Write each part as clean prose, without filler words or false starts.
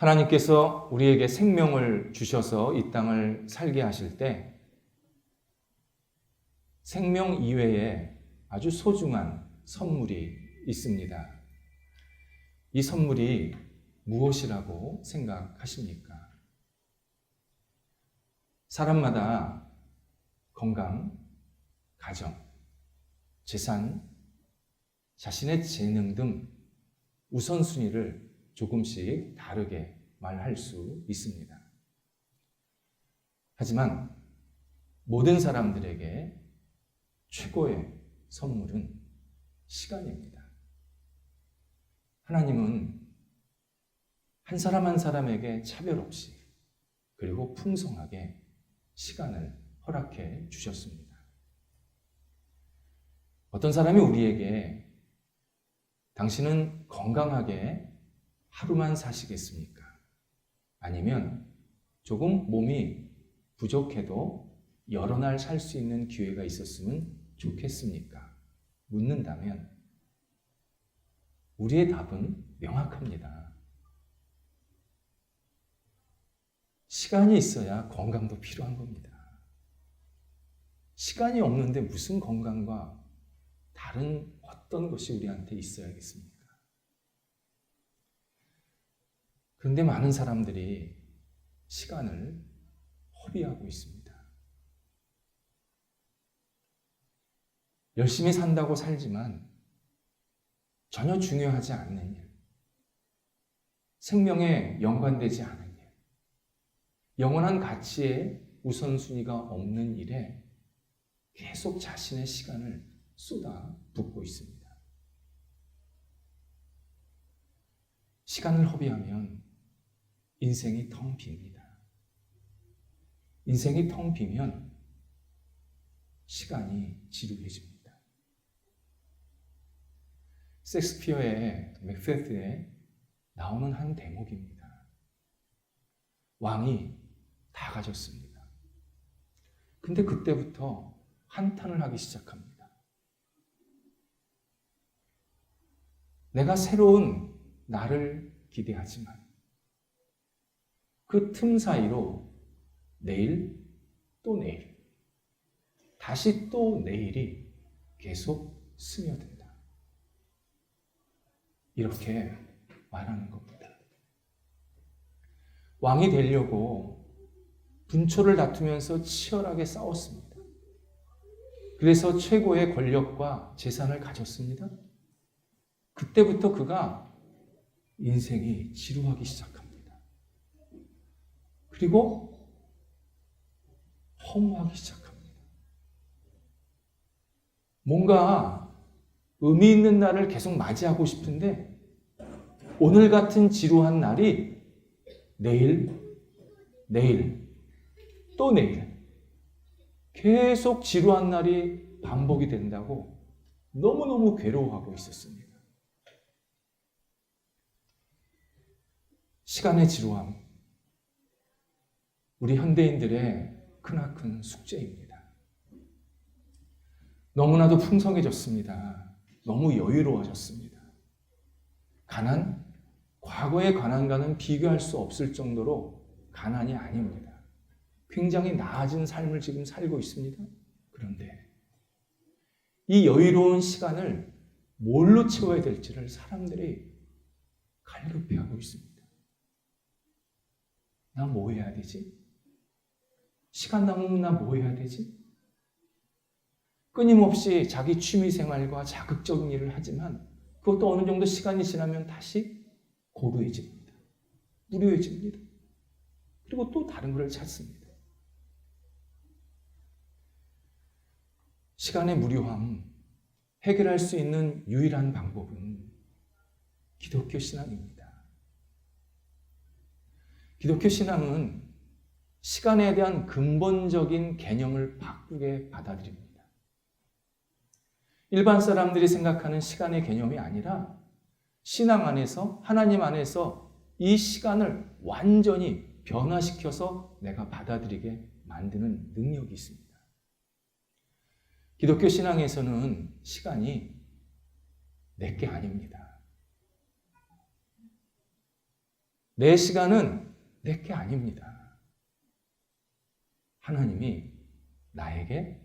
하나님께서 우리에게 생명을 주셔서 이 땅을 살게 하실 때 생명 이외에 아주 소중한 선물이 있습니다. 이 선물이 무엇이라고 생각하십니까? 사람마다 건강, 가정, 재산, 자신의 재능 등 우선순위를 조금씩 다르게 말할 수 있습니다. 하지만 모든 사람들에게 최고의 선물은 시간입니다. 하나님은 한 사람 한 사람에게 차별 없이 그리고 풍성하게 시간을 허락해 주셨습니다. 어떤 사람이 우리에게 당신은 건강하게 하루만 사시겠습니까? 아니면 조금 몸이 부족해도 여러 날 살 수 있는 기회가 있었으면 좋겠습니까? 묻는다면 우리의 답은 명확합니다. 시간이 있어야 건강도 필요한 겁니다. 시간이 없는데 무슨 건강과 다른 어떤 것이 우리한테 있어야겠습니까? 그런데 많은 사람들이 시간을 허비하고 있습니다. 열심히 산다고 살지만 전혀 중요하지 않는 일, 생명에 연관되지 않은 일, 영원한 가치에 우선순위가 없는 일에 계속 자신의 시간을 쏟아붓고 있습니다. 시간을 허비하면 인생이 텅 빕니다. 인생이 텅 비면 시간이 지루해집니다. 셰익스피어의 맥베스에 나오는 한 대목입니다. 왕이 다 가졌습니다. 근데 그때부터 한탄을 하기 시작합니다. 내가 새로운 나를 기대하지만 그 틈 사이로 내일 또 내일, 다시 또 내일이 계속 스며든다. 이렇게 말하는 겁니다. 왕이 되려고 분초를 다투면서 치열하게 싸웠습니다. 그래서 최고의 권력과 재산을 가졌습니다. 그때부터 그가 인생이 지루하기 시작합니다. 그리고 허무하기 시작합니다. 뭔가 의미 있는 날을 계속 맞이하고 싶은데 오늘 같은 지루한 날이 내일, 내일, 또 내일 계속 지루한 날이 반복이 된다고 너무너무 괴로워하고 있었습니다. 시간의 지루함, 우리 현대인들의 크나큰 숙제입니다. 너무나도 풍성해졌습니다. 너무 여유로워졌습니다. 가난, 과거의 가난과는 비교할 수 없을 정도로 가난이 아닙니다. 굉장히 나아진 삶을 지금 살고 있습니다. 그런데 이 여유로운 시간을 뭘로 채워야 될지를 사람들이 갈급해하고 있습니다. 나 뭐 해야 되지? 시간 남으면 나 뭐 해야 되지? 끊임없이 자기 취미생활과 자극적인 일을 하지만 그것도 어느 정도 시간이 지나면 다시 고루해집니다. 무료해집니다. 그리고 또 다른 것을 찾습니다. 시간의 무료함, 해결할 수 있는 유일한 방법은 기독교 신앙입니다. 기독교 신앙은 시간에 대한 근본적인 개념을 바꾸게 받아들입니다. 일반 사람들이 생각하는 시간의 개념이 아니라 신앙 안에서, 하나님 안에서 이 시간을 완전히 변화시켜서 내가 받아들이게 만드는 능력이 있습니다. 기독교 신앙에서는 시간이 내게 아닙니다. 내 시간은 내게 아닙니다. 하나님이 나에게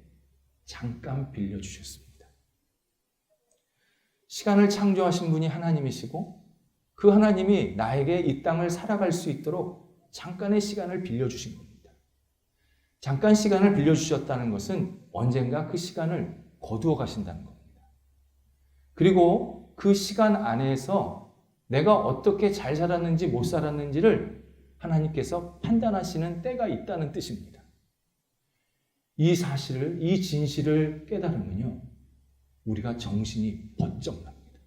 잠깐 빌려주셨습니다. 시간을 창조하신 분이 하나님이시고 그 하나님이 나에게 이 땅을 살아갈 수 있도록 잠깐의 시간을 빌려주신 겁니다. 잠깐 시간을 빌려주셨다는 것은 언젠가 그 시간을 거두어 가신다는 겁니다. 그리고 그 시간 안에서 내가 어떻게 잘 살았는지 못 살았는지를 하나님께서 판단하시는 때가 있다는 뜻입니다. 이 사실을, 이 진실을 깨달으면요, 우리가 정신이 번쩍 납니다.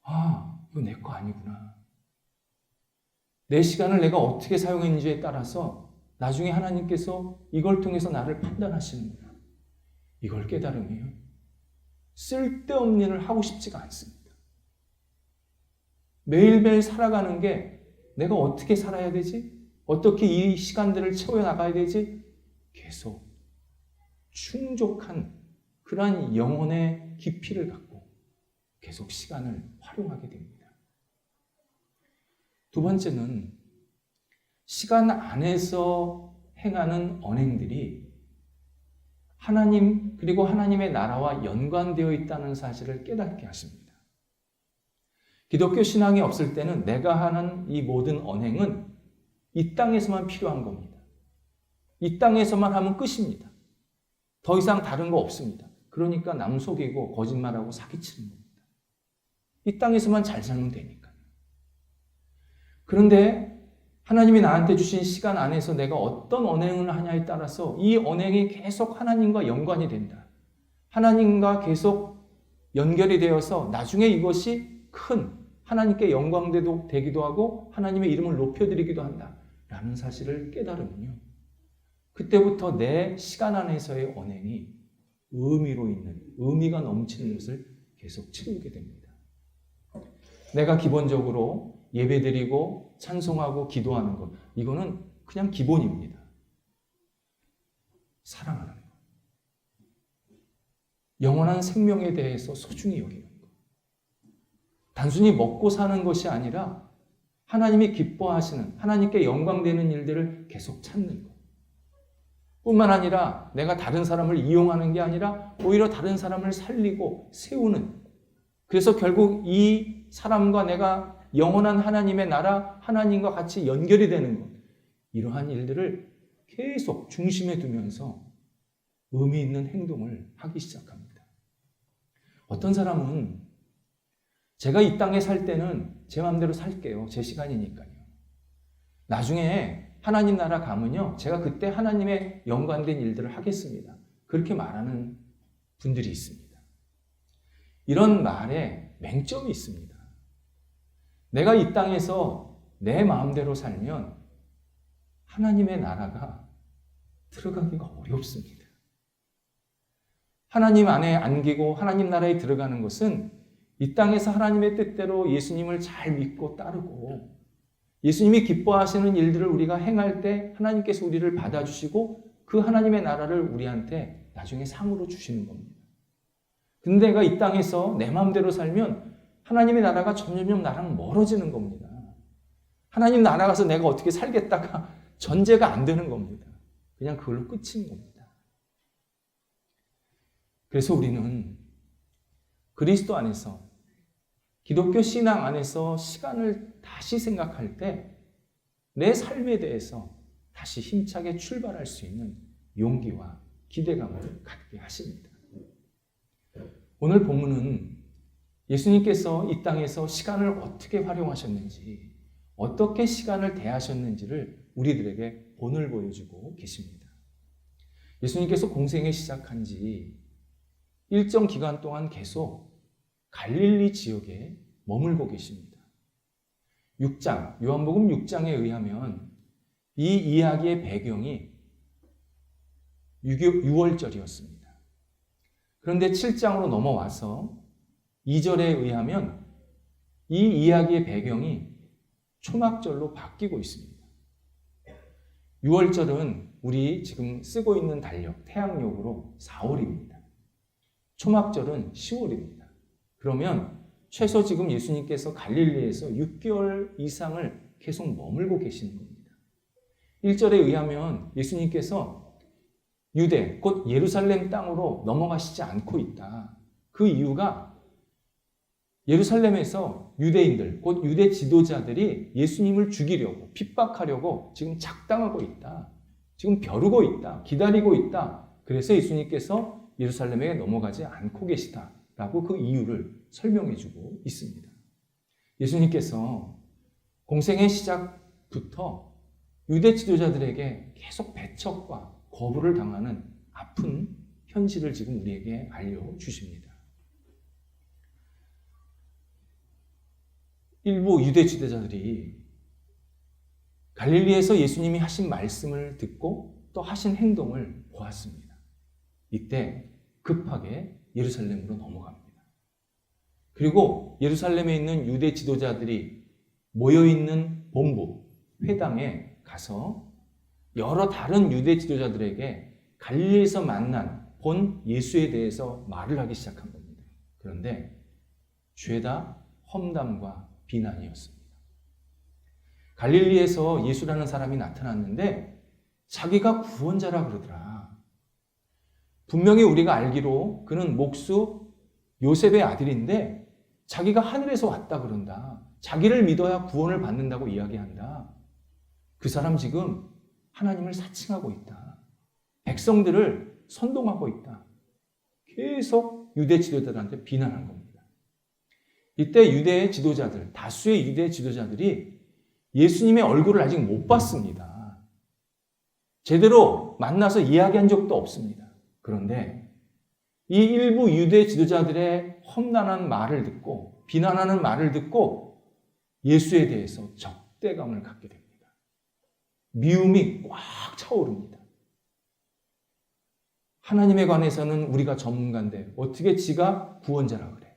아, 이거 내 거 아니구나. 내 시간을 내가 어떻게 사용했는지에 따라서 나중에 하나님께서 이걸 통해서 나를 판단하시는구나. 이걸 깨달으면 쓸데없는 일을 하고 싶지가 않습니다. 매일매일 살아가는 게 내가 어떻게 살아야 되지? 어떻게 이 시간들을 채워나가야 되지? 계속 충족한 그러한 영혼의 깊이를 갖고 계속 시간을 활용하게 됩니다. 두 번째는 시간 안에서 행하는 언행들이 하나님 그리고 하나님의 나라와 연관되어 있다는 사실을 깨닫게 하십니다. 기독교 신앙이 없을 때는 내가 하는 이 모든 언행은 이 땅에서만 필요한 겁니다. 이 땅에서만 하면 끝입니다. 더 이상 다른 거 없습니다. 그러니까 남 속이고 거짓말하고 사기치는 겁니다. 이 땅에서만 잘 살면 되니까요. 그런데 하나님이 나한테 주신 시간 안에서 내가 어떤 언행을 하냐에 따라서 이 언행이 계속 하나님과 연관이 된다. 하나님과 계속 연결이 되어서 나중에 이것이 큰 하나님께 영광되기도 하고 하나님의 이름을 높여드리기도 한다라는 사실을 깨달으면요, 그때부터 내 시간 안에서의 언행이 의미가 넘치는 것을 계속 치르게 됩니다. 내가 기본적으로 예배드리고 찬송하고 기도하는 것, 이거는 그냥 기본입니다. 사랑하는 것, 영원한 생명에 대해서 소중히 여기는 것, 단순히 먹고 사는 것이 아니라 하나님이 기뻐하시는, 하나님께 영광되는 일들을 계속 찾는 것 뿐만 아니라 내가 다른 사람을 이용하는 게 아니라 오히려 다른 사람을 살리고 세우는, 그래서 결국 이 사람과 내가 영원한 하나님의 나라, 하나님과 같이 연결이 되는 것, 이러한 일들을 계속 중심에 두면서 의미 있는 행동을 하기 시작합니다. 어떤 사람은 제가 이 땅에 살 때는 제 마음대로 살게요. 제 시간이니까요. 나중에 하나님 나라 가면요, 제가 그때 하나님의 연관된 일들을 하겠습니다. 그렇게 말하는 분들이 있습니다. 이런 말에 맹점이 있습니다. 내가 이 땅에서 내 마음대로 살면 하나님의 나라가 들어가기가 어렵습니다. 하나님 안에 안기고 하나님 나라에 들어가는 것은 이 땅에서 하나님의 뜻대로 예수님을 잘 믿고 따르고 예수님이 기뻐하시는 일들을 우리가 행할 때 하나님께서 우리를 받아주시고 그 하나님의 나라를 우리한테 나중에 상으로 주시는 겁니다. 근데 내가 이 땅에서 내 마음대로 살면 하나님의 나라가 점점 나랑 멀어지는 겁니다. 하나님 나라 가서 내가 어떻게 살겠다가 전제가 안 되는 겁니다. 그냥 그걸로 끝인 겁니다. 그래서 우리는 그리스도 안에서, 기독교 신앙 안에서 시간을 다시 생각할 때 내 삶에 대해서 다시 힘차게 출발할 수 있는 용기와 기대감을 갖게 하십니다. 오늘 본문은 예수님께서 이 땅에서 시간을 어떻게 활용하셨는지, 어떻게 시간을 대하셨는지를 우리들에게 본을 보여주고 계십니다. 예수님께서 공생에 시작한 지 일정 기간 동안 계속 갈릴리 지역에 머물고 계십니다. 6장, 요한복음 6장에 의하면 이 이야기의 배경이 유월절이었습니다. 그런데 7장으로 넘어와서 2절에 의하면 이 이야기의 배경이 초막절로 바뀌고 있습니다. 6월절은 우리 지금 쓰고 있는 달력, 태양력으로 4월입니다. 초막절은 10월입니다. 그러면 최소 지금 예수님께서 갈릴리에서 6개월 이상을 계속 머물고 계시는 겁니다. 1절에 의하면 예수님께서 유대, 곧 예루살렘 땅으로 넘어가시지 않고 있다. 그 이유가 예루살렘에서 유대인들, 곧 유대 지도자들이 예수님을 죽이려고, 핍박하려고 지금 작당하고 있다. 지금 벼르고 있다. 기다리고 있다. 그래서 예수님께서 예루살렘에 넘어가지 않고 계시다라고 그 이유를 설명해 주고 있습니다. 예수님께서 공생의 시작부터 유대 지도자들에게 계속 배척과 거부를 당하는 아픈 현실을 지금 우리에게 알려주십니다. 일부 유대 지도자들이 갈릴리에서 예수님이 하신 말씀을 듣고 또 하신 행동을 보았습니다. 이때 급하게 예루살렘으로 넘어갑니다. 그리고 예루살렘에 있는 유대 지도자들이 모여있는 본부, 회당에 가서 여러 다른 유대 지도자들에게 갈릴리에서 본 예수에 대해서 말을 하기 시작한 겁니다. 그런데 죄다 험담과 비난이었습니다. 갈릴리에서 예수라는 사람이 나타났는데 자기가 구원자라 그러더라. 분명히 우리가 알기로 그는 목수 요셉의 아들인데 자기가 하늘에서 왔다 그런다. 자기를 믿어야 구원을 받는다고 이야기한다. 그 사람 지금 하나님을 사칭하고 있다. 백성들을 선동하고 있다. 계속 유대 지도자들한테 비난한 겁니다. 이때 유대의 지도자들, 다수의 유대 지도자들이 예수님의 얼굴을 아직 못 봤습니다. 제대로 만나서 이야기한 적도 없습니다. 그런데 이 일부 유대 지도자들의 험난한 말을 듣고 비난하는 말을 듣고 예수에 대해서 적대감을 갖게 됩니다. 미움이 꽉 차오릅니다. 하나님에 관해서는 우리가 전문가인데 어떻게 지가 구원자라 그래?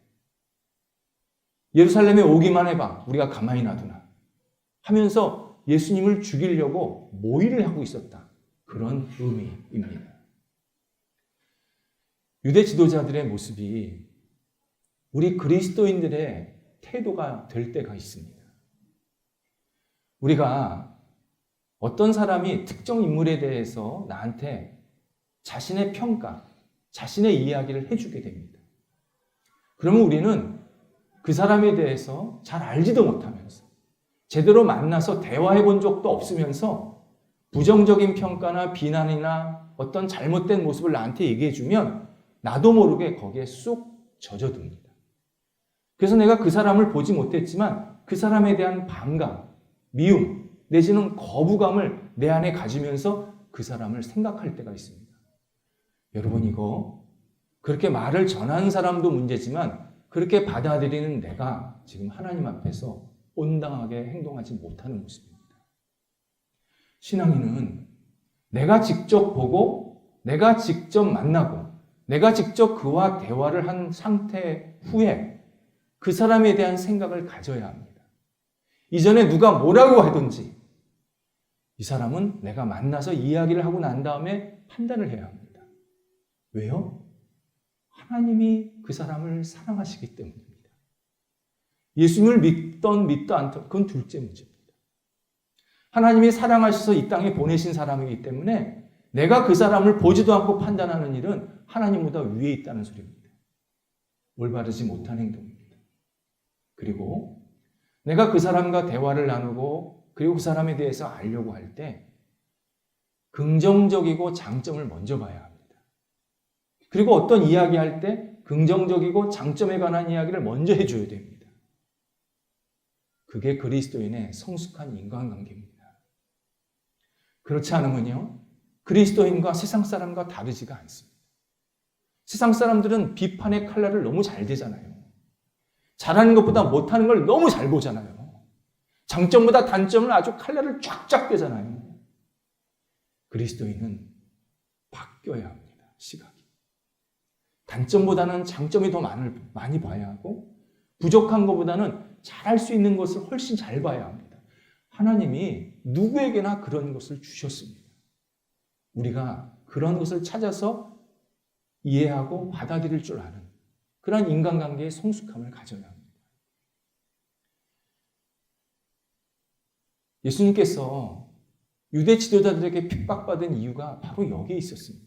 예루살렘에 오기만 해봐. 우리가 가만히 놔두나? 하면서 예수님을 죽이려고 모의를 하고 있었다. 그런 의미입니다. 유대 지도자들의 모습이 우리 그리스도인들의 태도가 될 때가 있습니다. 우리가 어떤 사람이 특정 인물에 대해서 나한테 자신의 평가, 자신의 이야기를 해주게 됩니다. 그러면 우리는 그 사람에 대해서 잘 알지도 못하면서 제대로 만나서 대화해 본 적도 없으면서 부정적인 평가나 비난이나 어떤 잘못된 모습을 나한테 얘기해 주면 나도 모르게 거기에 쑥 젖어듭니다. 그래서 내가 그 사람을 보지 못했지만 그 사람에 대한 반감, 미움, 내지는 거부감을 내 안에 가지면서 그 사람을 생각할 때가 있습니다. 여러분, 이거 그렇게 말을 전하는 사람도 문제지만 그렇게 받아들이는 내가 지금 하나님 앞에서 온당하게 행동하지 못하는 모습입니다. 신앙인은 내가 직접 보고 내가 직접 만나고 내가 직접 그와 대화를 한 상태 후에 그 사람에 대한 생각을 가져야 합니다. 이전에 누가 뭐라고 하든지 이 사람은 내가 만나서 이야기를 하고 난 다음에 판단을 해야 합니다. 왜요? 하나님이 그 사람을 사랑하시기 때문입니다. 예수님을 믿지 않던 그건 둘째 문제입니다. 하나님이 사랑하셔서 이 땅에 보내신 사람이기 때문에 내가 그 사람을 보지도 않고 판단하는 일은 하나님보다 위에 있다는 소리입니다. 올바르지 못한 행동입니다. 그리고 내가 그 사람과 대화를 나누고 그리고 그 사람에 대해서 알려고 할 때 긍정적이고 장점을 먼저 봐야 합니다. 그리고 어떤 이야기할 때 긍정적이고 장점에 관한 이야기를 먼저 해줘야 됩니다. 그게 그리스도인의 성숙한 인간관계입니다. 그렇지 않으면요, 그리스도인과 세상 사람과 다르지가 않습니다. 세상 사람들은 비판의 칼날을 너무 잘 대잖아요. 잘하는 것보다 못하는 걸 너무 잘 보잖아요. 장점보다 단점을 아주 칼날을 쫙쫙 대잖아요. 그리스도인은 바뀌어야 합니다. 시각이. 단점보다는 장점이 더 많이 봐야 하고 부족한 것보다는 잘할 수 있는 것을 훨씬 잘 봐야 합니다. 하나님이 누구에게나 그런 것을 주셨습니다. 우리가 그런 것을 찾아서 이해하고 받아들일 줄 아는 그런 인간관계의 성숙함을 가져야 합니다. 예수님께서 유대 지도자들에게 핍박받은 이유가 바로 여기에 있었습니다.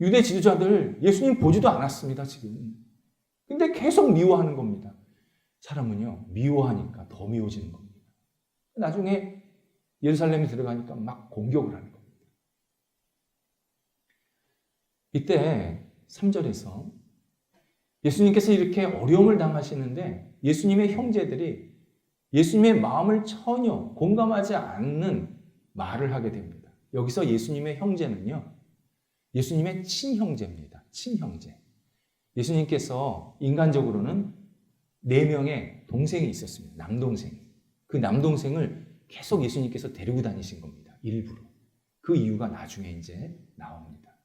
유대 지도자들 예수님 보지도 않았습니다, 지금. 근데 계속 미워하는 겁니다. 사람은요, 미워하니까 더 미워지는 겁니다. 나중에 예루살렘에 들어가니까 막 공격을 하는 겁니다. 이때 3절에서 예수님께서 이렇게 어려움을 당하시는데 예수님의 형제들이 예수님의 마음을 전혀 공감하지 않는 말을 하게 됩니다. 여기서 예수님의 형제는요, 예수님의 친형제입니다. 친형제. 예수님께서 인간적으로는 4명의 동생이 있었습니다. 남동생. 그 남동생을 계속 예수님께서 데리고 다니신 겁니다. 일부러. 그 이유가 나중에 이제 나옵니다.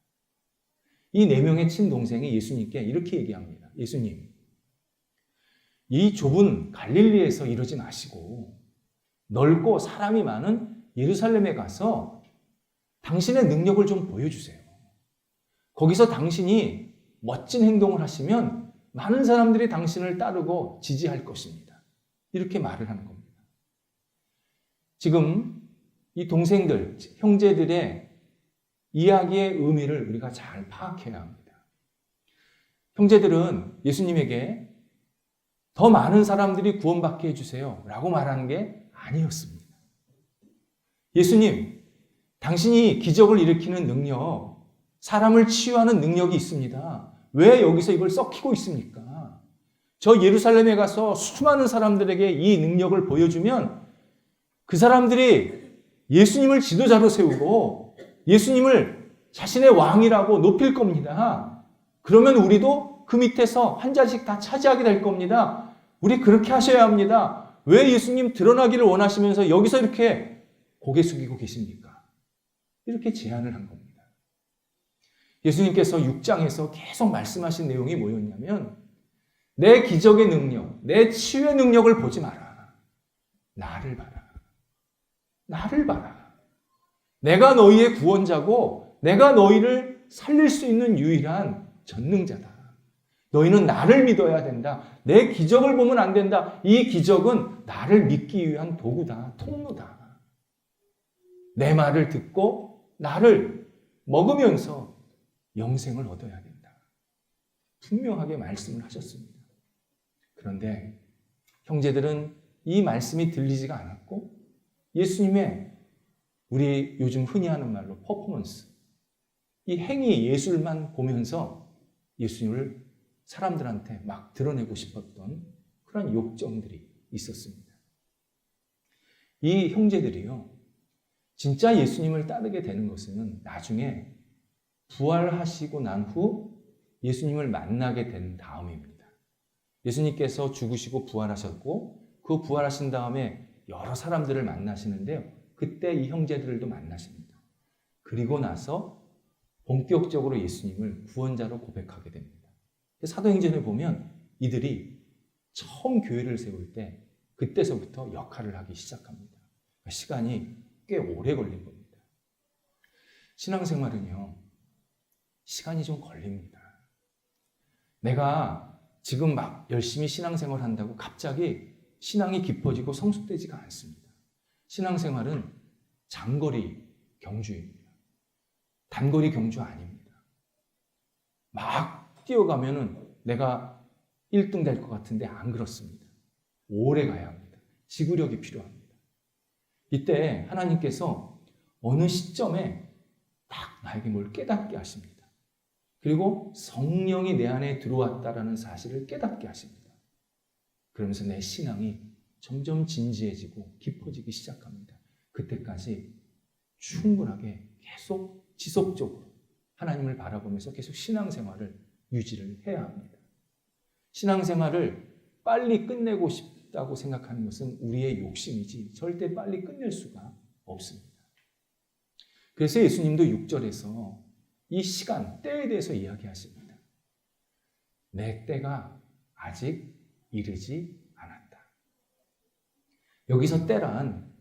이 4명의 친동생이 예수님께 이렇게 얘기합니다. 예수님, 이 좁은 갈릴리에서 이러지 마시고 넓고 사람이 많은 예루살렘에 가서 당신의 능력을 좀 보여주세요. 거기서 당신이 멋진 행동을 하시면 많은 사람들이 당신을 따르고 지지할 것입니다. 이렇게 말을 하는 겁니다. 지금 이 동생들, 형제들의 이야기의 의미를 우리가 잘 파악해야 합니다. 형제들은 예수님에게 더 많은 사람들이 구원받게 해주세요 라고 말하는 게 아니었습니다. 예수님, 당신이 기적을 일으키는 능력, 사람을 치유하는 능력이 있습니다. 왜 여기서 이걸 썩히고 있습니까? 저 예루살렘에 가서 수많은 사람들에게 이 능력을 보여주면 그 사람들이 예수님을 지도자로 세우고 예수님을 자신의 왕이라고 높일 겁니다. 그러면 우리도 그 밑에서 한 자리씩 다 차지하게 될 겁니다. 우리 그렇게 하셔야 합니다. 왜 예수님 드러나기를 원하시면서 여기서 이렇게 고개 숙이고 계십니까? 이렇게 제안을 한 겁니다. 예수님께서 6장에서 계속 말씀하신 내용이 뭐였냐면 내 기적의 능력, 내 치유의 능력을 보지 마라. 나를 봐라. 나를 봐라. 내가 너희의 구원자고 내가 너희를 살릴 수 있는 유일한 전능자다. 너희는 나를 믿어야 된다. 내 기적을 보면 안 된다. 이 기적은 나를 믿기 위한 도구다. 통로다. 내 말을 듣고 나를 먹으면서 영생을 얻어야 된다. 분명하게 말씀을 하셨습니다. 그런데 형제들은 이 말씀이 들리지가 않았고 예수님의 우리 요즘 흔히 하는 말로 퍼포먼스, 이 행위 예술만 보면서 예수님을 사람들한테 막 드러내고 싶었던 그런 욕정들이 있었습니다. 이 형제들이요, 진짜 예수님을 따르게 되는 것은 나중에 부활하시고 난 후 예수님을 만나게 된 다음입니다. 예수님께서 죽으시고 부활하셨고 그 부활하신 다음에 여러 사람들을 만나시는데요. 그때 이 형제들도 만나십니다. 그리고 나서 본격적으로 예수님을 구원자로 고백하게 됩니다. 사도행전을 보면 이들이 처음 교회를 세울 때 그때서부터 역할을 하기 시작합니다. 시간이 꽤 오래 걸린 겁니다. 신앙생활은요, 시간이 좀 걸립니다. 내가 지금 막 열심히 신앙생활 한다고 갑자기 신앙이 깊어지고 성숙되지가 않습니다. 신앙생활은 장거리 경주입니다. 단거리 경주 아닙니다. 막 뛰어가면은 내가 1등 될 것 같은데 안 그렇습니다. 오래 가야 합니다. 지구력이 필요합니다. 이때 하나님께서 어느 시점에 딱 나에게 뭘 깨닫게 하십니다. 그리고 성령이 내 안에 들어왔다라는 사실을 깨닫게 하십니다. 그러면서 내 신앙이 점점 진지해지고 깊어지기 시작합니다. 그때까지 충분하게 계속 지속적으로 하나님을 바라보면서 계속 신앙생활을 유지를 해야 합니다. 신앙생활을 빨리 끝내고 싶다고 생각하는 것은 우리의 욕심이지 절대 빨리 끝낼 수가 없습니다. 그래서 예수님도 6절에서 이 시간, 때에 대해서 이야기하십니다. 내 때가 아직 이르지 않았다. 여기서 때란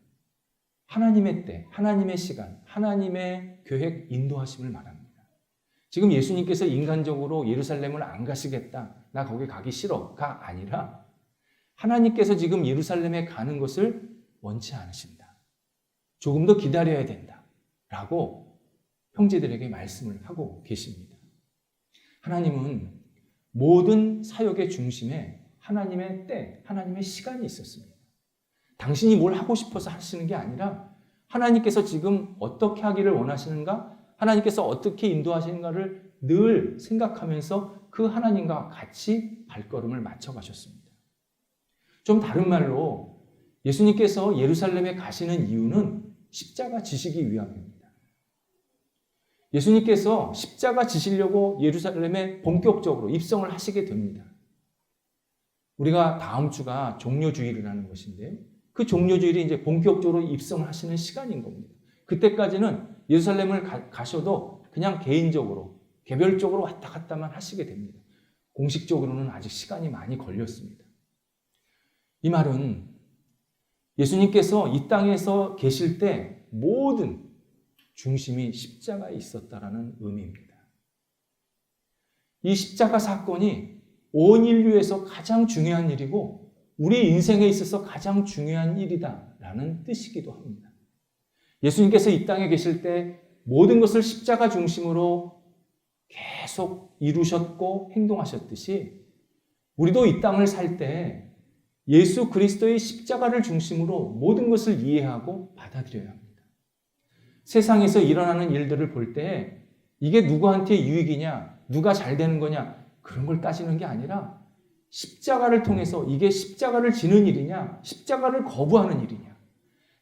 하나님의 때, 하나님의 시간, 하나님의 계획, 인도하심을 말합니다. 지금 예수님께서 인간적으로 예루살렘을 안 가시겠다, 나 거기 가기 싫어가 아니라 하나님께서 지금 예루살렘에 가는 것을 원치 않으신다. 조금 더 기다려야 된다. 라고 형제들에게 말씀을 하고 계십니다. 하나님은 모든 사역의 중심에 하나님의 때, 하나님의 시간이 있었습니다. 당신이 뭘 하고 싶어서 하시는 게 아니라 하나님께서 지금 어떻게 하기를 원하시는가? 하나님께서 어떻게 인도하시는가를 늘 생각하면서 그 하나님과 같이 발걸음을 맞춰 가셨습니다. 좀 다른 말로 예수님께서 예루살렘에 가시는 이유는 십자가 지시기 위함입니다. 예수님께서 십자가 지시려고 예루살렘에 본격적으로 입성을 하시게 됩니다. 우리가 다음 주가 종료주일이라는 것인데요. 그 종료주일이 이제 본격적으로 입성을 하시는 시간인 겁니다. 그때까지는 예루살렘을 가셔도 그냥 개인적으로, 개별적으로 왔다 갔다만 하시게 됩니다. 공식적으로는 아직 시간이 많이 걸렸습니다. 이 말은 예수님께서 이 땅에서 계실 때 모든 중심이 십자가에 있었다라는 의미입니다. 이 십자가 사건이 온 인류에서 가장 중요한 일이고 우리 인생에 있어서 가장 중요한 일이다라는 뜻이기도 합니다. 예수님께서 이 땅에 계실 때 모든 것을 십자가 중심으로 계속 이루셨고 행동하셨듯이 우리도 이 땅을 살 때 예수 그리스도의 십자가를 중심으로 모든 것을 이해하고 받아들여야 합니다. 세상에서 일어나는 일들을 볼 때 이게 누구한테 유익이냐, 누가 잘 되는 거냐 그런 걸 따지는 게 아니라 십자가를 통해서 이게 십자가를 지는 일이냐, 십자가를 거부하는 일이냐.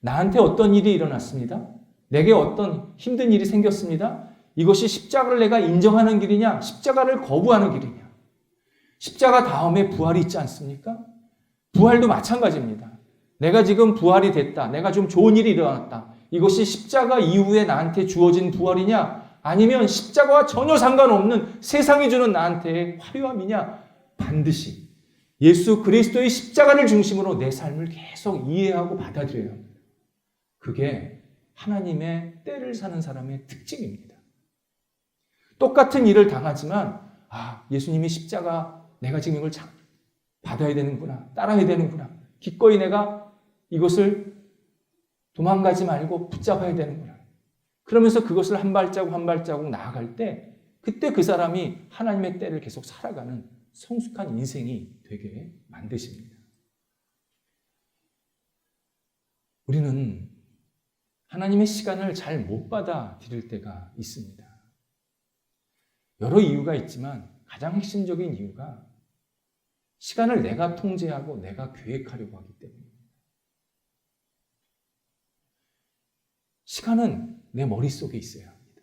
나한테 어떤 일이 일어났습니다. 내게 어떤 힘든 일이 생겼습니다. 이것이 십자가를 내가 인정하는 길이냐, 십자가를 거부하는 길이냐. 십자가 다음에 부활이 있지 않습니까? 부활도 마찬가지입니다. 내가 지금 부활이 됐다. 내가 좀 좋은 일이 일어났다. 이것이 십자가 이후에 나한테 주어진 부활이냐, 아니면 십자가와 전혀 상관없는 세상이 주는 나한테의 화려함이냐. 반드시 예수 그리스도의 십자가를 중심으로 내 삶을 계속 이해하고 받아들여야 합니다. 그게 하나님의 때를 사는 사람의 특징입니다. 똑같은 일을 당하지만 예수님이 십자가 내가 지금 이걸 받아야 되는구나, 따라야 되는구나, 기꺼이 내가 이것을 도망가지 말고 붙잡아야 되는구나. 그러면서 그것을 한 발자국 한 발자국 나아갈 때 그때 그 사람이 하나님의 때를 계속 살아가는 성숙한 인생이 되게 만드십니다. 우리는 하나님의 시간을 잘 못 받아들일 때가 있습니다. 여러 이유가 있지만 가장 핵심적인 이유가 시간을 내가 통제하고 내가 계획하려고 하기 때문입니다. 시간은 내 머릿속에 있어야 합니다.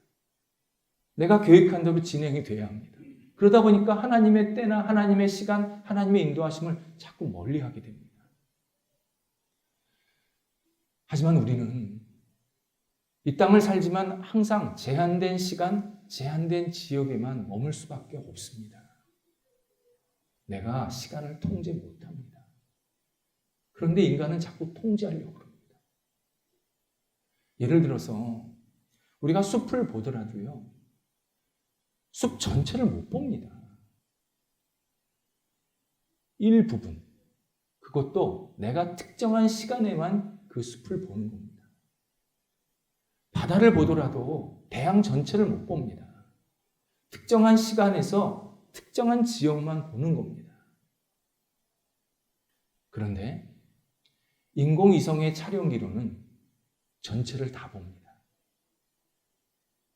내가 계획한 대로 진행이 돼야 합니다. 그러다 보니까 하나님의 때나 하나님의 시간, 하나님의 인도하심을 자꾸 멀리하게 됩니다. 하지만 우리는 이 땅을 살지만 항상 제한된 시간, 제한된 지역에만 머물 수밖에 없습니다. 내가 시간을 통제 못합니다. 그런데 인간은 자꾸 통제하려고 합니다. 예를 들어서 우리가 숲을 보더라도요. 숲 전체를 못 봅니다. 일부분. 그것도 내가 특정한 시간에만 그 숲을 보는 겁니다. 바다를 보더라도 대양 전체를 못 봅니다. 특정한 시간에서 특정한 지역만 보는 겁니다. 그런데 인공위성의 촬영기로는 전체를 다 봅니다.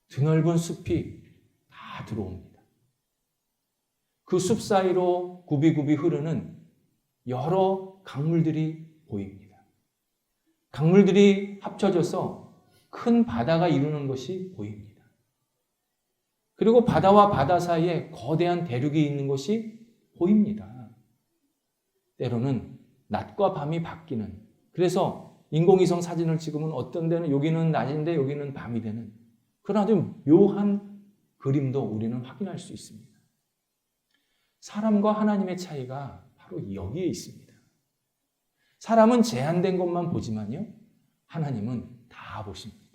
드넓은 숲이 다 들어옵니다. 그 숲 사이로 굽이굽이 흐르는 여러 강물들이 보입니다. 강물들이 합쳐져서 큰 바다가 이루는 것이 보입니다. 그리고 바다와 바다 사이에 거대한 대륙이 있는 것이 보입니다. 때로는 낮과 밤이 바뀌는, 그래서 인공위성 사진을 찍으면 어떤 데는 여기는 낮인데 여기는 밤이 되는 그런 아주 묘한 그림도 우리는 확인할 수 있습니다. 사람과 하나님의 차이가 바로 여기에 있습니다. 사람은 제한된 것만 보지만요, 하나님은 다 보십니다.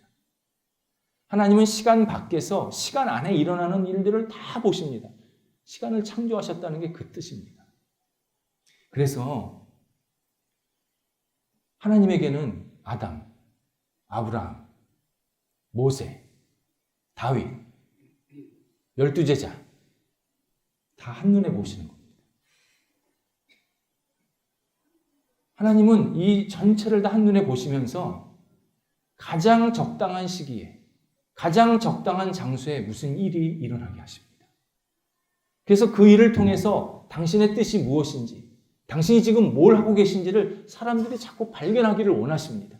하나님은 시간 밖에서 시간 안에 일어나는 일들을 다 보십니다. 시간을 창조하셨다는 게 그 뜻입니다. 그래서 하나님에게는 아담, 아브라함, 모세, 다윗, 12제자 다 한눈에 보시는 겁니다. 하나님은 이 전체를 다 한눈에 보시면서 가장 적당한 시기에, 가장 적당한 장소에 무슨 일이 일어나게 하십니다. 그래서 그 일을 통해서 당신의 뜻이 무엇인지, 당신이 지금 뭘 하고 계신지를 사람들이 자꾸 발견하기를 원하십니다.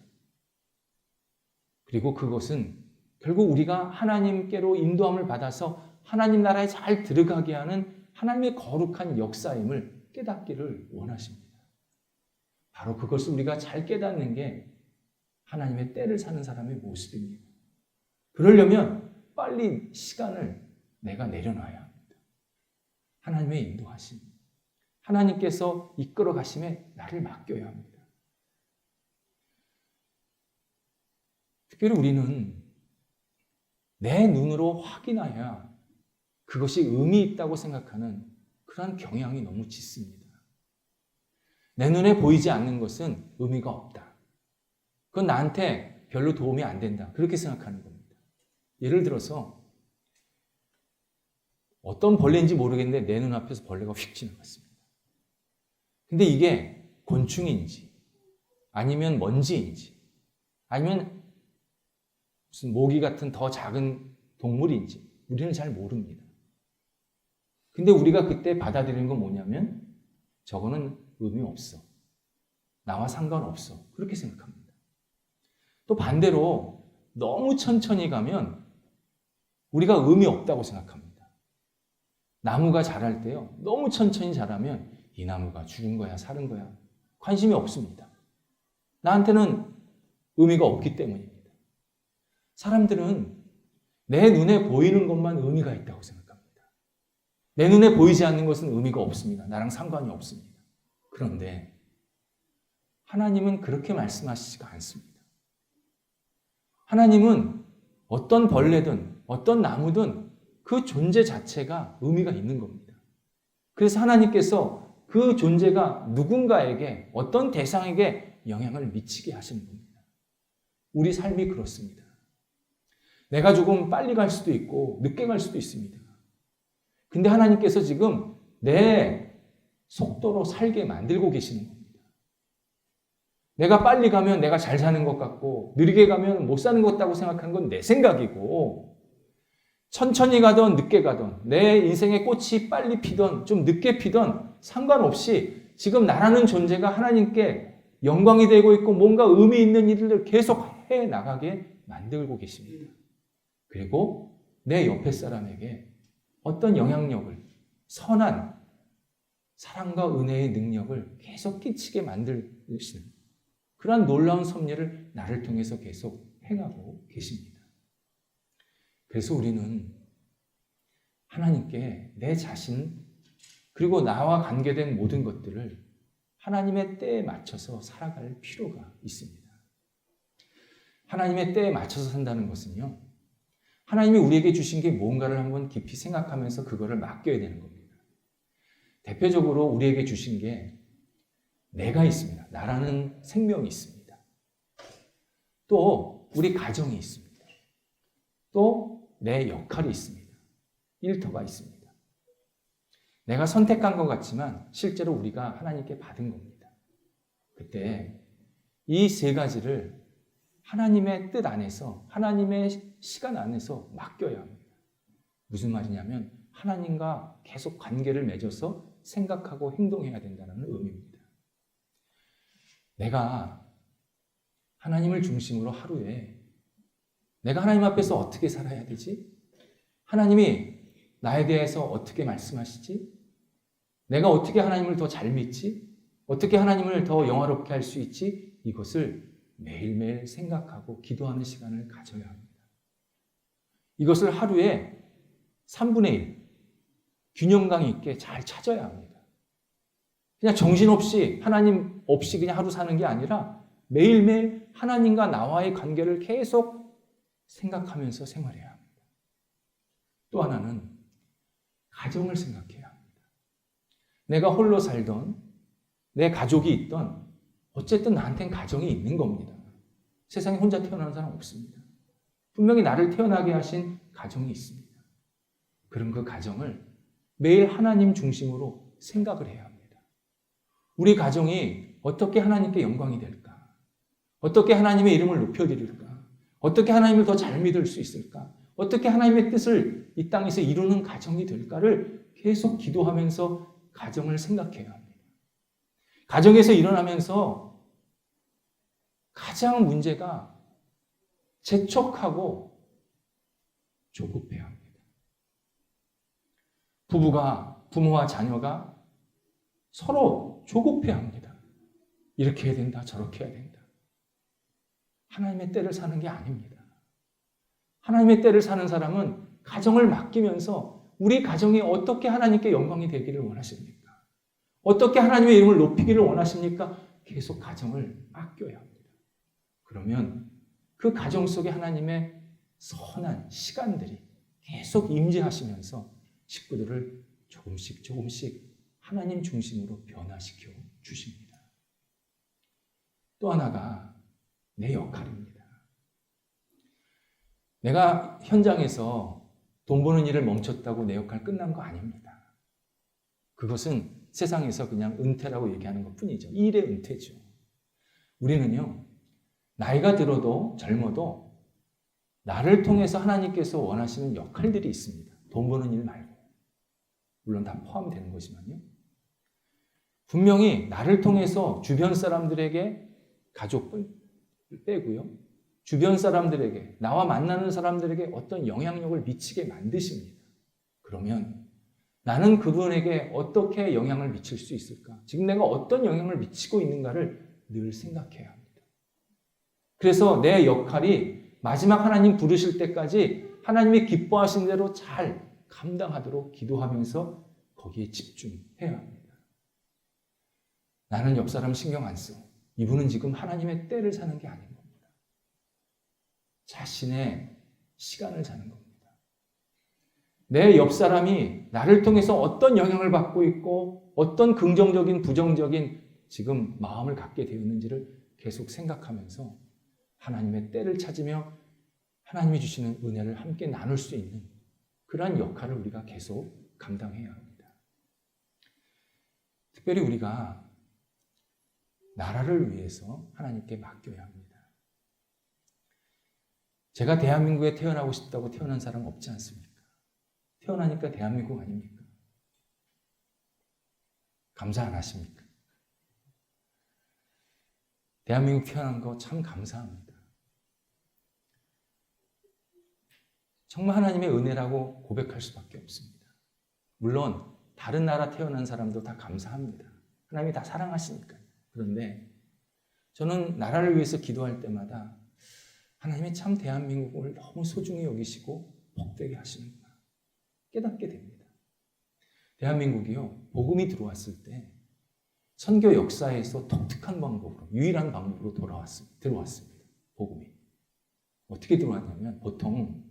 그리고 그것은 결국 우리가 하나님께로 인도함을 받아서 하나님 나라에 잘 들어가게 하는 하나님의 거룩한 역사임을 깨닫기를 원하십니다. 바로 그것을 우리가 잘 깨닫는 게 하나님의 때를 사는 사람의 모습입니다. 그러려면 빨리 시간을 내가 내려놔야 합니다. 하나님의 인도하심, 하나님께서 이끌어 가심에 나를 맡겨야 합니다. 특별히 우리는 내 눈으로 확인해야 그것이 의미 있다고 생각하는 그러한 경향이 너무 짙습니다. 내 눈에 보이지 않는 것은 의미가 없다. 그건 나한테 별로 도움이 안 된다. 그렇게 생각하는 겁니다. 예를 들어서 어떤 벌레인지 모르겠는데 내 눈앞에서 벌레가 휙 지나갔습니다. 근데 이게 곤충인지 아니면 먼지인지 아니면 무슨 모기 같은 더 작은 동물인지 우리는 잘 모릅니다. 근데 우리가 그때 받아들이는 건 뭐냐면 저거는 의미 없어. 나와 상관없어. 그렇게 생각합니다. 또 반대로 너무 천천히 가면 우리가 의미 없다고 생각합니다. 나무가 자랄 때요. 너무 천천히 자라면 이 나무가 죽은 거야, 사는 거야. 관심이 없습니다. 나한테는 의미가 없기 때문입니다. 사람들은 내 눈에 보이는 것만 의미가 있다고 생각합니다. 내 눈에 보이지 않는 것은 의미가 없습니다. 나랑 상관이 없습니다. 그런데 하나님은 그렇게 말씀하시지가 않습니다. 하나님은 어떤 벌레든 어떤 나무든 그 존재 자체가 의미가 있는 겁니다. 그래서 하나님께서 그 존재가 누군가에게 어떤 대상에게 영향을 미치게 하시는 겁니다. 우리 삶이 그렇습니다. 내가 조금 빨리 갈 수도 있고 늦게 갈 수도 있습니다. 근데 하나님께서 지금 내 속도로 살게 만들고 계시는 겁니다. 내가 빨리 가면 내가 잘 사는 것 같고 느리게 가면 못 사는 것 같다고 생각하는 건 내 생각이고 천천히 가던 늦게 가던 내 인생의 꽃이 빨리 피던 좀 늦게 피던 상관없이 지금 나라는 존재가 하나님께 영광이 되고 있고 뭔가 의미 있는 일을 계속 해 나가게 만들고 계십니다. 그리고 내 옆에 사람에게 어떤 영향력을 선한 사랑과 은혜의 능력을 계속 끼치게 만드시는 그러한 놀라운 섭리를 나를 통해서 계속 행하고 계십니다. 그래서 우리는 하나님께 내 자신 그리고 나와 관계된 모든 것들을 하나님의 때에 맞춰서 살아갈 필요가 있습니다. 하나님의 때에 맞춰서 산다는 것은요. 하나님이 우리에게 주신 게 뭔가를 한번 깊이 생각하면서 그거를 맡겨야 되는 겁니다. 대표적으로 우리에게 주신 게 내가 있습니다. 나라는 생명이 있습니다. 또 우리 가정이 있습니다. 또 내 역할이 있습니다. 일터가 있습니다. 내가 선택한 것 같지만 실제로 우리가 하나님께 받은 겁니다. 그때 이 세 가지를 하나님의 뜻 안에서 하나님의 시간 안에서 맡겨야 합니다. 무슨 말이냐면 하나님과 계속 관계를 맺어서 생각하고 행동해야 된다는 의미입니다. 내가 하나님을 중심으로 하루에 내가 하나님 앞에서 어떻게 살아야 되지? 하나님이 나에 대해서 어떻게 말씀하시지? 내가 어떻게 하나님을 더 잘 믿지? 어떻게 하나님을 더 영화롭게 할 수 있지? 이것을 매일매일 생각하고 기도하는 시간을 가져야 합니다. 이것을 하루에 3분의 1, 균형감 있게 잘 찾아야 합니다. 그냥 정신없이 하나님 없이 그냥 하루 사는 게 아니라 매일매일 하나님과 나와의 관계를 계속 생각하면서 생활해야 합니다. 또 하나는 가정을 생각해야 합니다. 내가 홀로 살던 내 가족이 있던 어쨌든 나한테는 가정이 있는 겁니다. 세상에 혼자 태어난 사람 없습니다. 분명히 나를 태어나게 하신 가정이 있습니다. 그럼 그 가정을 매일 하나님 중심으로 생각을 해야 합니다. 우리 가정이 어떻게 하나님께 영광이 될까? 어떻게 하나님의 이름을 높여드릴까? 어떻게 하나님을 더 잘 믿을 수 있을까? 어떻게 하나님의 뜻을 이 땅에서 이루는 가정이 될까를 계속 기도하면서 가정을 생각해야 합니다. 가정에서 일어나면서 가장 문제가 재촉하고 조급해야 합니다. 부모와 자녀가 서로 조급해야 합니다. 이렇게 해야 된다, 저렇게 해야 된다. 하나님의 때를 사는 게 아닙니다. 하나님의 때를 사는 사람은 가정을 맡기면서 우리 가정이 어떻게 하나님께 영광이 되기를 원하십니까? 어떻게 하나님의 이름을 높이기를 원하십니까? 계속 가정을 맡겨야 합니다. 그러면 그 가정 속에 하나님의 선한 시간들이 계속 임재하시면서 식구들을 조금씩 하나님 중심으로 변화시켜 주십니다. 또 하나가 내 역할입니다. 내가 현장에서 돈 버는 일을 멈췄다고 내 역할 끝난 거 아닙니다. 그것은 세상에서 그냥 은퇴라고 얘기하는 것 뿐이죠. 일의 은퇴죠. 우리는요, 나이가 들어도 젊어도 나를 통해서 하나님께서 원하시는 역할들이 있습니다. 돈 버는 일 말고. 물론 다 포함되는 것이지만요. 분명히 나를 통해서 주변 사람들에게 가족을 빼고요. 주변 사람들에게, 나와 만나는 사람들에게 어떤 영향력을 미치게 만드십니다. 그러면 나는 그분에게 어떻게 영향을 미칠 수 있을까? 지금 내가 어떤 영향을 미치고 있는가를 늘 생각해야 합니다. 그래서 내 역할이 마지막 하나님 부르실 때까지 하나님이 기뻐하신 대로 잘 감당하도록 기도하면서 거기에 집중해야 합니다. 나는 옆 사람 신경 안 써. 이분은 지금 하나님의 때를 사는 게 아닌 겁니다. 자신의 시간을 사는 겁니다. 내 옆 사람이 나를 통해서 어떤 영향을 받고 있고 어떤 긍정적인 부정적인 지금 마음을 갖게 되었는지를 계속 생각하면서 하나님의 때를 찾으며 하나님이 주시는 은혜를 함께 나눌 수 있는 그러한 역할을 우리가 계속 감당해야 합니다. 특별히 우리가 나라를 위해서 하나님께 맡겨야 합니다. 제가 대한민국에 태어나고 싶다고 태어난 사람 없지 않습니까? 태어나니까 대한민국 아닙니까? 감사 안 하십니까? 대한민국 태어난 거 참 감사합니다. 정말 하나님의 은혜라고 고백할 수밖에 없습니다. 물론 다른 나라 태어난 사람도 다 감사합니다. 하나님이 다 사랑하시니까요. 그런데 저는 나라를 위해서 기도할 때마다 하나님이 참 대한민국을 너무 소중히 여기시고 복되게 하시는구나 깨닫게 됩니다. 대한민국이요, 복음이 들어왔을 때 선교 역사에서 독특한 방법으로, 유일한 방법으로 들어왔습니다. 복음이. 어떻게 들어왔냐면 보통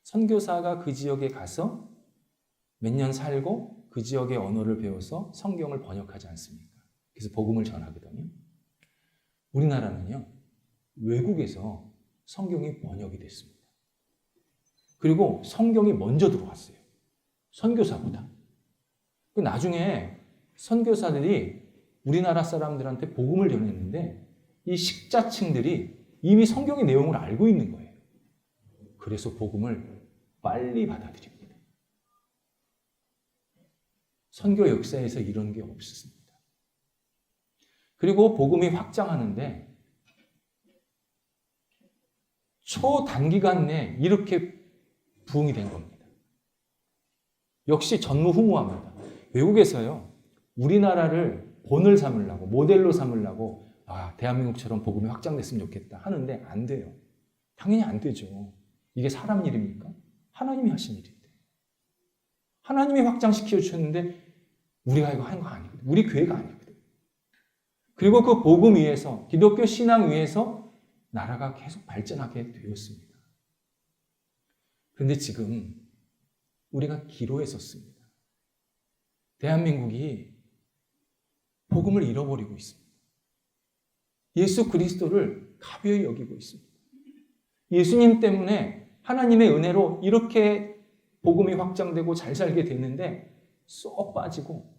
선교사가 그 지역에 가서 몇 년 살고 그 지역의 언어를 배워서 성경을 번역하지 않습니까? 그래서 복음을 전하거든요. 우리나라는요, 외국에서 성경이 번역이 됐습니다. 그리고 성경이 먼저 들어왔어요. 선교사보다. 나중에 선교사들이 우리나라 사람들한테 복음을 전했는데 이 식자층들이 이미 성경의 내용을 알고 있는 거예요. 그래서 복음을 빨리 받아들입니다. 선교 역사에서 이런 게 없었습니다. 그리고 복음이 확장하는데 초단기간 내에 이렇게 부흥이 된 겁니다. 역시 전무후무합니다. 외국에서요, 우리나라를 본을 삼으려고, 모델로 삼으려고, 대한민국처럼 복음이 확장됐으면 좋겠다 하는데 안 돼요. 당연히 안 되죠. 이게 사람 일입니까? 하나님이 하신 일인데. 하나님이 확장시켜 주셨는데 우리가 이거 한 거 아니거든요. 우리 교회가 아니거든요. 그리고 그 복음 위에서, 기독교 신앙 위에서 나라가 계속 발전하게 되었습니다. 그런데 지금 우리가 기로에 섰습니다. 대한민국이 복음을 잃어버리고 있습니다. 예수 그리스도를 가벼이 여기고 있습니다. 예수님 때문에 하나님의 은혜로 이렇게 복음이 확장되고 잘 살게 됐는데 쏙 빠지고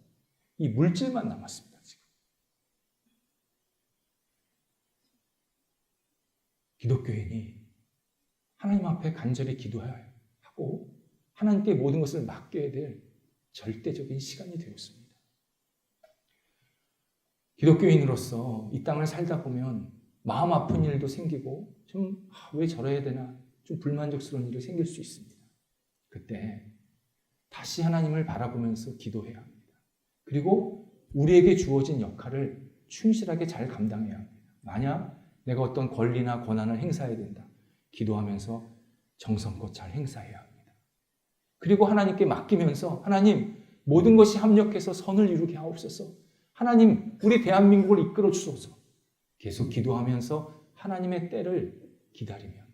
이 물질만 남았습니다. 지금. 기독교인이 하나님 앞에 간절히 기도해야 하고 하나님께 모든 것을 맡겨야 될 절대적인 시간이 되었습니다. 기독교인으로서 이 땅을 살다 보면 마음 아픈 일도 생기고 좀 왜 저래야 되나 좀 불만족스러운 일이 생길 수 있습니다. 그때 다시 하나님을 바라보면서 기도해야 합니다. 그리고 우리에게 주어진 역할을 충실하게 잘 감당해야 합니다. 만약 내가 어떤 권리나 권한을 행사해야 된다. 기도하면서 정성껏 잘 행사해야 합니다. 그리고 하나님께 맡기면서 하나님 모든 것이 합력해서 선을 이루게 하옵소서. 하나님 우리 대한민국을 이끌어 주소서. 계속 기도하면서 하나님의 때를 기다리면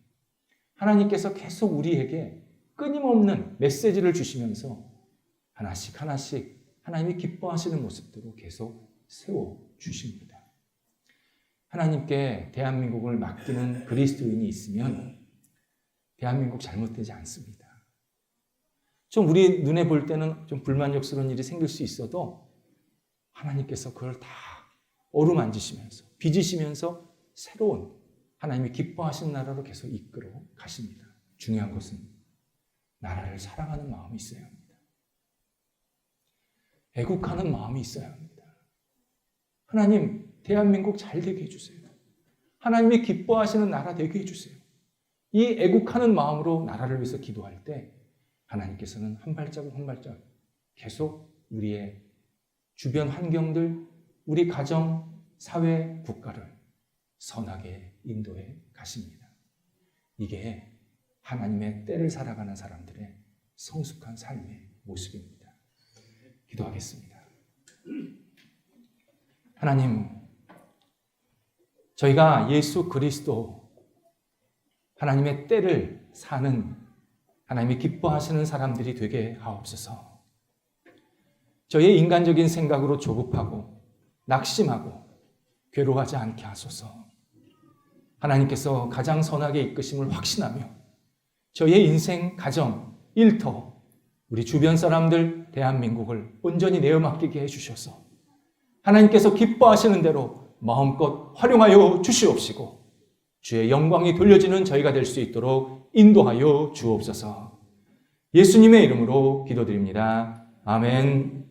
하나님께서 계속 우리에게 끊임없는 메시지를 주시면서 하나씩 하나씩 하나님이 기뻐하시는 모습대로 계속 세워주십니다. 하나님께 대한민국을 맡기는 그리스도인이 있으면 대한민국 잘못되지 않습니다. 좀 우리 눈에 볼 때는 좀 불만족스러운 일이 생길 수 있어도 하나님께서 그걸 다 어루만지시면서 빚으시면서 새로운 하나님이 기뻐하시는 나라로 계속 이끌어 가십니다. 중요한 것은 나라를 사랑하는 마음이 있어야 합니다. 애국하는 마음이 있어야 합니다. 하나님 대한민국 잘 되게 해주세요. 하나님이 기뻐하시는 나라 되게 해주세요. 이 애국하는 마음으로 나라를 위해서 기도할 때 하나님께서는 한 발자국 한 발자국 계속 우리의 주변 환경들, 우리 가정, 사회, 국가를 선하게 인도해 가십니다. 이게 하나님의 때를 살아가는 사람들의 성숙한 삶의 모습입니다. 기도하겠습니다. 하나님, 저희가 예수 그리스도 하나님의 때를 사는 하나님이 기뻐하시는 사람들이 되게 하옵소서. 저희의 인간적인 생각으로 조급하고 낙심하고 괴로워하지 않게 하소서. 하나님께서 가장 선하게 이끄심을 확신하며 저희의 인생, 가정, 일터, 우리 주변 사람들, 대한민국을 온전히 내어 맡기게 해주셔서 하나님께서 기뻐하시는 대로 마음껏 활용하여 주시옵시고 주의 영광이 돌려지는 저희가 될 수 있도록 인도하여 주옵소서. 예수님의 이름으로 기도드립니다. 아멘.